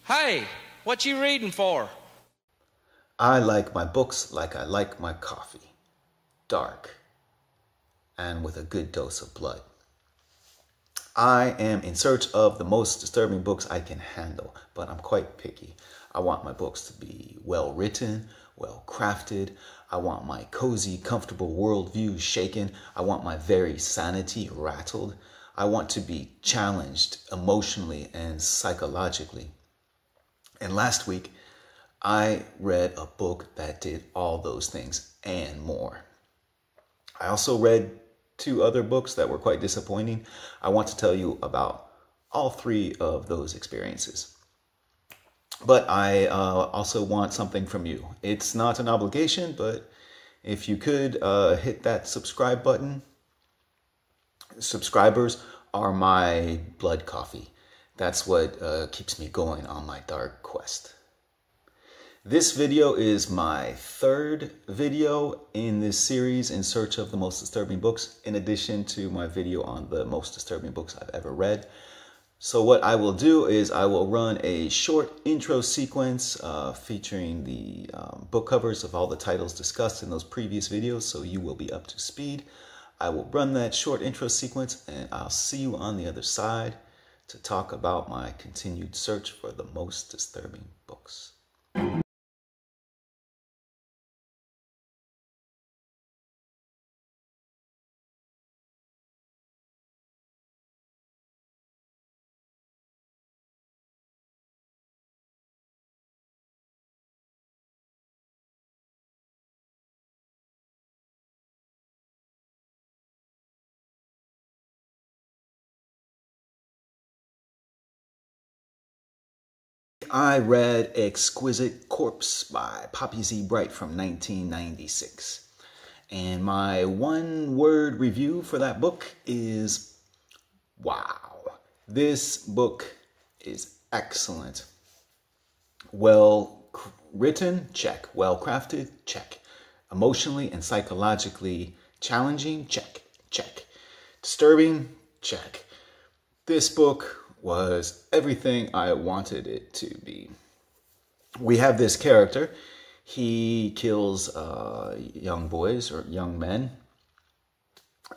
Hey, what you reading for? I like my books like I like my coffee. Dark. And with a good dose of blood. I am in search of the most disturbing books I can handle, but I'm quite picky. I want my books to be well written, well crafted. I want my cozy, comfortable worldview shaken. I want my very sanity rattled. I want to be challenged emotionally and psychologically. And last week, I read a book that did all those things and more. I also read 2 other books that were quite disappointing. I want to tell you about all 3 of those experiences. But I also want something from you. It's not an obligation, but if you could hit that subscribe button. Subscribers are my blood coffee. That's what keeps me going on my dark quest. This video is my 3rd video in this series in search of the most disturbing books, in addition to my video on the most disturbing books I've ever read. So what I will do is I will run a short intro sequence featuring the book covers of all the titles discussed in those previous videos, so you will be up to speed. I will run that short intro sequence and I'll see you on the other side to talk about my continued search for the most disturbing books. I read Exquisite Corpse by Poppy Z. Brite from 1996. And my 1-word review for that book is, wow. This book is excellent. Well written, check. Well crafted, check. Emotionally and psychologically challenging, check, check. Disturbing, check. This book was everything I wanted it to be. We have this character. He kills young boys or young men.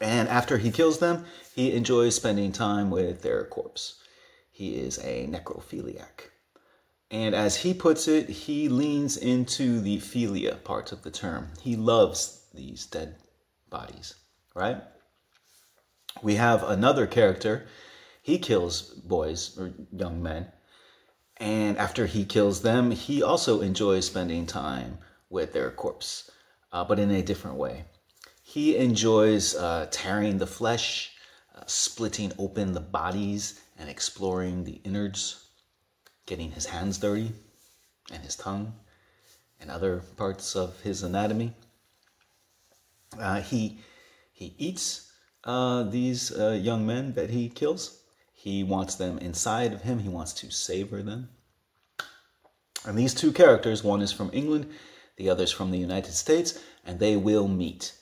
And after he kills them, he enjoys spending time with their corpse. He is a necrophiliac. And as he puts it, he leans into the philia part of the term. He loves these dead bodies, right? We have another character. He kills boys or young men. And after he kills them, he also enjoys spending time with their corpse, but in a different way. He enjoys tearing the flesh, splitting open the bodies, and exploring the innards, getting his hands dirty, and his tongue, and other parts of his anatomy. He eats these young men that he kills. He wants them inside of him. He wants to savor them. And these 2 characters, one is from England, the other is from the United States, and they will meet.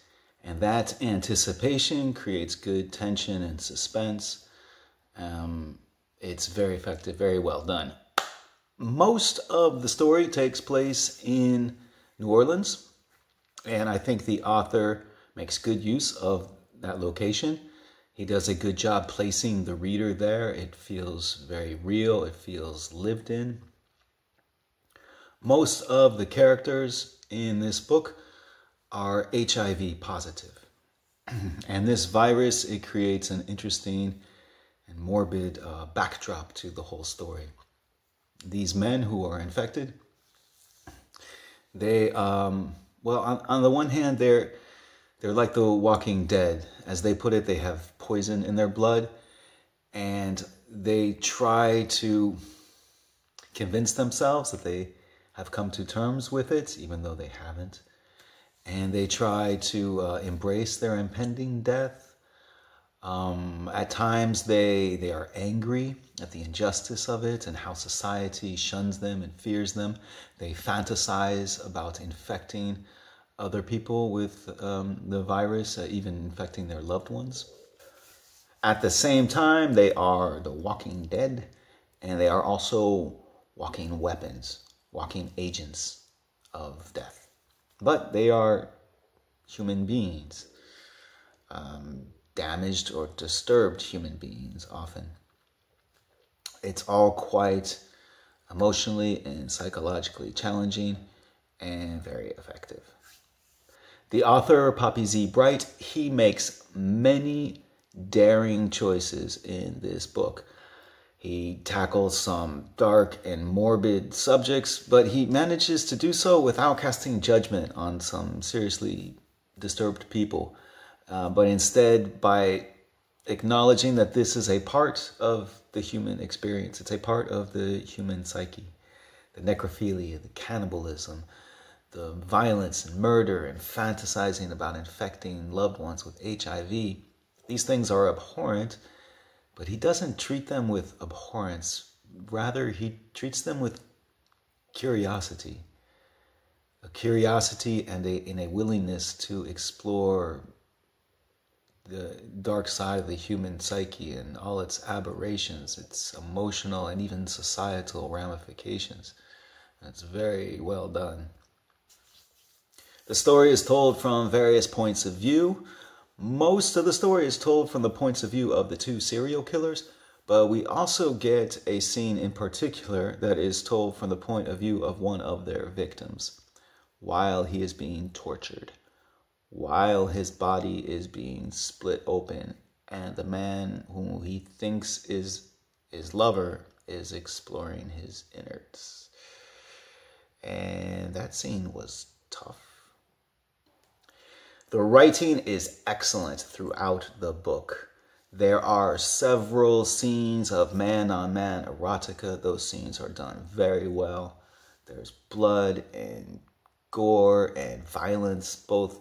And that anticipation creates good tension and suspense. It's very effective, very well done. Most of the story takes place in New Orleans, and I think the author makes good use of that location. He does a good job placing the reader there. It feels very real. It feels lived in. Most of the characters in this book are HIV positive. And this virus, it creates an interesting and morbid backdrop to the whole story. These men who are infected, they, well, on the one hand, they're like the Walking Dead. As they put it, they have poison in their blood, and they try to convince themselves that they have come to terms with it, even though they haven't. And they try to embrace their impending death. At times, they are angry at the injustice of it and how society shuns them and fears them. They fantasize about infecting other people with the virus, even infecting their loved ones. At the same time, they are the Walking Dead, and they are also walking weapons, walking agents of death. But they are human beings, damaged or disturbed human beings often. It's all quite emotionally and psychologically challenging and very effective. The author, Poppy Z. Brite, he makes many daring choices in this book. He tackles some dark and morbid subjects, but he manages to do so without casting judgment on some seriously disturbed people, but instead by acknowledging that this is a part of the human experience. It's a part of the human psyche. The necrophilia, the cannibalism, the violence and murder and fantasizing about infecting loved ones with HIV. These things are abhorrent, but he doesn't treat them with abhorrence. Rather, he treats them with curiosity. A curiosity and a willingness to explore the dark side of the human psyche and all its aberrations, its emotional and even societal ramifications. It's very well done. The story is told from various points of view. Most of the story is told from the points of view of the two serial killers, but we also get a scene in particular that is told from the point of view of one of their victims while he is being tortured, while his body is being split open, and the man whom he thinks is his lover is exploring his innards. And that scene was tough. The writing is excellent throughout the book. There are several scenes of man-on-man erotica. Those scenes are done very well. There's blood and gore and violence, both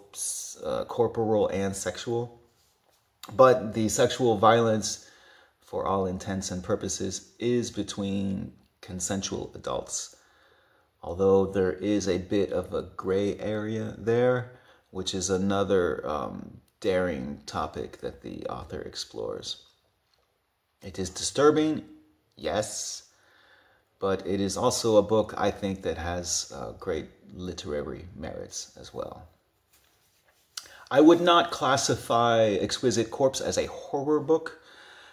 corporal and sexual. But the sexual violence, for all intents and purposes, is between consensual adults. Although there is a bit of a gray area there, which is another daring topic that the author explores. It is disturbing, yes, but it is also a book, I think, that has great literary merits as well. I would not classify Exquisite Corpse as a horror book.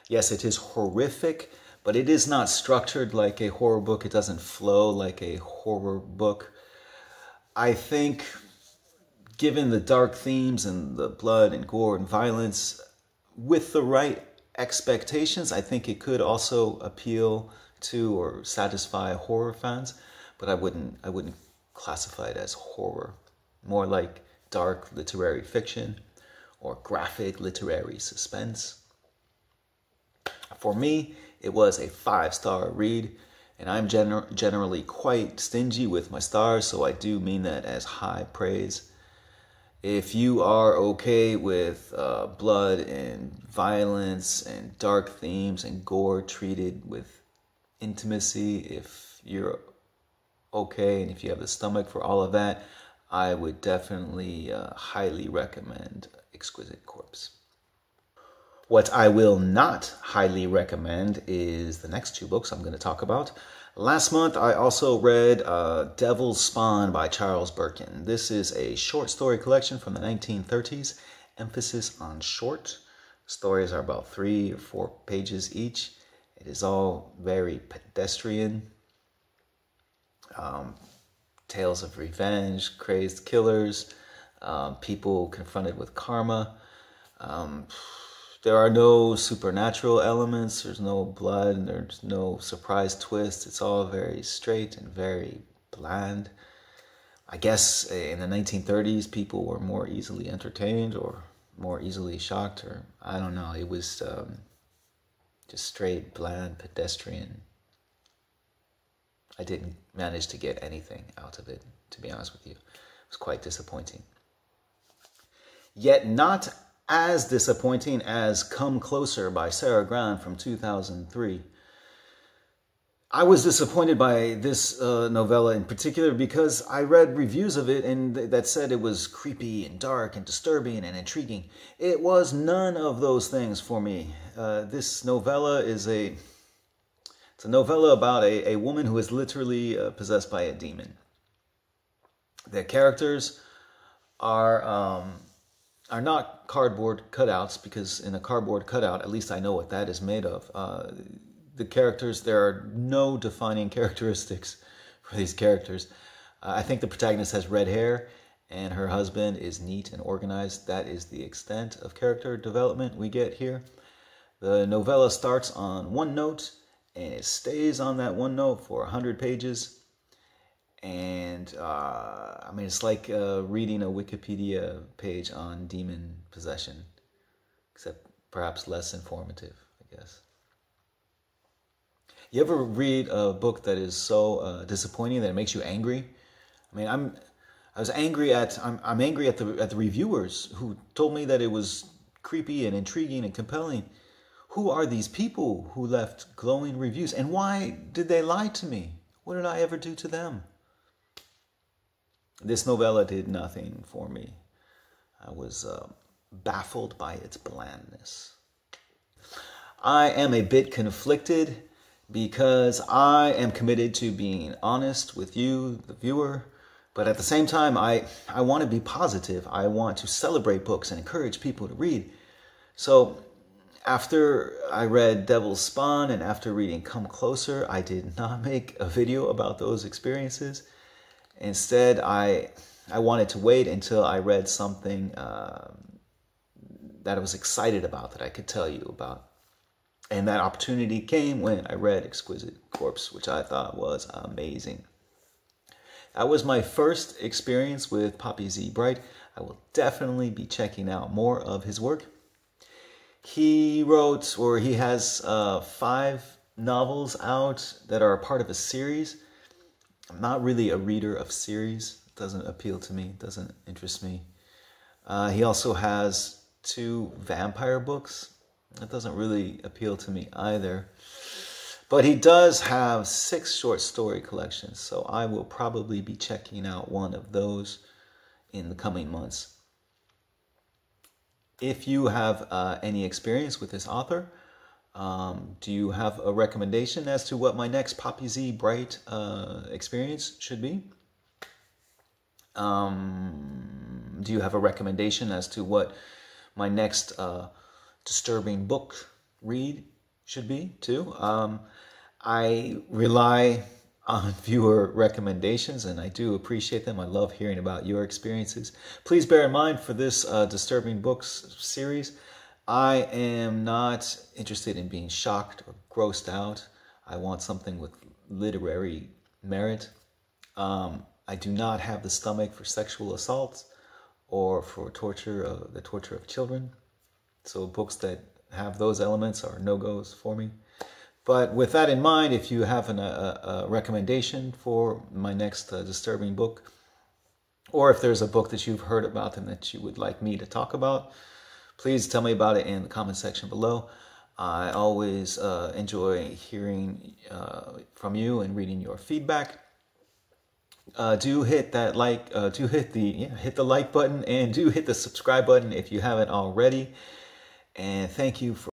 Yes, it is horrific, but it is not structured like a horror book. It doesn't flow like a horror book. I think, given the dark themes and the blood and gore and violence, with the right expectations, I think it could also appeal to or satisfy horror fans, but I wouldn't classify it as horror. More like dark literary fiction or graphic literary suspense. For me, it was a 5-star read, and I'm generally quite stingy with my stars, so I do mean that as high praise. If you are okay with blood and violence and dark themes and gore treated with intimacy, if you're okay and if you have the stomach for all of that, I would definitely highly recommend Exquisite Corpse. What I will not highly recommend is the next two books I'm going to talk about. Last month, I also read Devil's Spawn by Charles Birkin. This is a short story collection from the 1930s, emphasis on short. Stories are about 3 or 4 pages each. It is all very pedestrian. Tales of revenge, crazed killers, people confronted with karma. There are no supernatural elements, there's no blood, there's no surprise twist. It's all very straight and very bland. I guess in the 1930s, people were more easily entertained or more easily shocked, or I don't know. It was just straight, bland, pedestrian. I didn't manage to get anything out of it, to be honest with you. It was quite disappointing. Yet not as disappointing as Come Closer by Sara Gran from 2003. I was disappointed by this novella in particular because I read reviews of it and that said it was creepy and dark and disturbing and intriguing. It was none of those things for me. This novella is It's a novella about a woman who is literally possessed by a demon. The characters are not cardboard cutouts, because in a cardboard cutout, at least I know what that is made of. The characters, there are no defining characteristics for these characters. I think the protagonist has red hair and her husband is neat and organized. That is the extent of character development we get here. The novella starts on one note and it stays on that one note for 100 pages. And I mean, it's like reading a Wikipedia page on demon possession, except perhaps less informative, I guess. You ever read a book that is so disappointing that it makes you angry? I mean, I'm angry at the reviewers who told me that it was creepy and intriguing and compelling. Who are these people who left glowing reviews, and why did they lie to me? What did I ever do to them? This novella did nothing for me. I was baffled by its blandness. I am a bit conflicted because I am committed to being honest with you, the viewer, but at the same time, I want to be positive. I want to celebrate books and encourage people to read. So after I read Devil's Spawn and after reading Come Closer, I did not make a video about those experiences. Instead, I wanted to wait until I read something that I was excited about, that I could tell you about. And that opportunity came when I read Exquisite Corpse, which I thought was amazing. That was my first experience with Poppy Z. Brite. I will definitely be checking out more of his work. He wrote, or he has 5 novels out that are a part of a series. I'm not really a reader of series. It doesn't appeal to me. It doesn't interest me. He also has 2 vampire books. That doesn't really appeal to me either. But he does have 6 short story collections, so I will probably be checking out one of those in the coming months. If you have any experience with this author, do you have a recommendation as to what my next Poppy Z Brite experience should be? Do you have a recommendation as to what my next disturbing book read should be too? I rely on viewer recommendations and I do appreciate them. I love hearing about your experiences. Please bear in mind for this disturbing books series, I am not interested in being shocked or grossed out. I want something with literary merit. I do not have the stomach for sexual assault or for torture, the torture of children. So books that have those elements are no-goes for me. But with that in mind, if you have a recommendation for my next disturbing book, or if there's a book that you've heard about and that you would like me to talk about, please tell me about it in the comment section below. I always enjoy hearing from you and reading your feedback. Do hit that like, hit the like button, and do hit the subscribe button if you haven't already. And thank you for